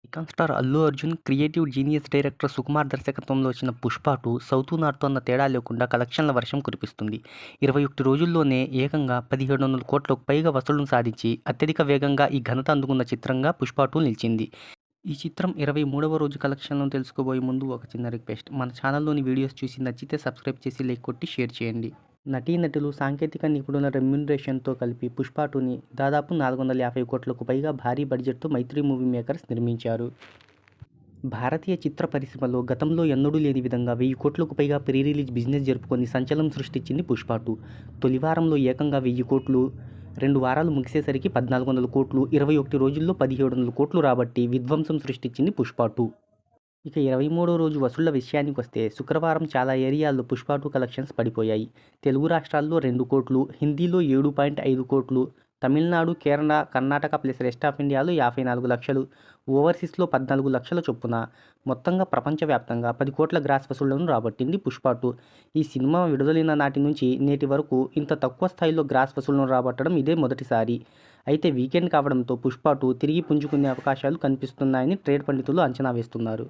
Icon star Allu Arjun, creative genius director Sukumar దర్శకత్వంలో వచ్చిన 'Pushpa 2' south, north అన్న తేడా లేకుండా కలెక్షన్ల వర్షం కురిపిస్తుంది. 21 రోజుల్లోనే ఏకంగా 1,700 కోట్లకు పైగా వసూళ్లను సాధించి అత్యధిక వేగంగా ఈ ఘనత అందుకున్న చిత్రంగా 'పుష్ప 2' నిలిచింది. ఈ చిత్రం 23వ రోజు కలెక్షన్లను తెలుసుకోబోయే ముందు ఒక చిన్న రిక్వెస్ట్. మన ఛానల్లోని వీడియోస్ చూసి నచ్చితే సబ్స్క్రైబ్ చేసి లైక్ కొట్టి షేర్ చేయండి. నటీనటులు, సాంకేతిక నిపుణుల రెమ్యునరేషన్తో కలిపి 'పుష్ప 2'ని దాదాపు 450 కోట్లకు పైగా భారీ బడ్జెట్తో మైత్రి మూవీ మేకర్స్ నిర్మించారు. భారతీయ చిత్ర పరిశ్రమలో గతంలో ఎన్నడూ లేని విధంగా 1000 కోట్లకు పైగా ప్రీ రిలీజ్ బిజినెస్ జరుపుకొని సంచలనం సృష్టించింది 'పుష్ప 2'. తొలి వారంలో ఏకంగా 1000 కోట్లు, 2 వారాలు ముగిసేసరికి 1,400 కోట్లు, 21 రోజుల్లో 1,700 కోట్లు రాబట్టి విధ్వంసం సృష్టించింది 'పుష్ప 2'. ఇక 23వ రోజు వసూళ్ల విషయానికొస్తే శుక్రవారం చాలా ఏరియాల్లో 'పుష్ప 2' కలెక్షన్స్ పడిపోయాయి. తెలుగు రాష్ట్రాల్లో 2 కోట్లు, హిందీలో 7.5 కోట్లు, Tamil Nadu, Kerala, Karnataka plus rest of ఇండియాలో 54 లక్షలు, ఓవర్సీస్లో 14 లక్షల చొప్పున మొత్తంగా ప్రపంచవ్యాప్తంగా 10 కోట్ల గ్రాస్ వసూళ్లను రాబట్టింది 'పుష్ప 2'. ఈ సినిమా విడుదలైన నాటి నుంచి నేటి వరకు ఇంత తక్కువ స్థాయిలో గ్రాస్ వసూళ్లను రాబట్టడం ఇదే మొదటిసారి. అయితే వీకెండ్ కావడంతో 'పుష్ప 2' తిరిగి పుంజుకునే అవకాశాలు కనిపిస్తున్నాయని ట్రేడ్ పండితులు అంచనా వేస్తున్నారు.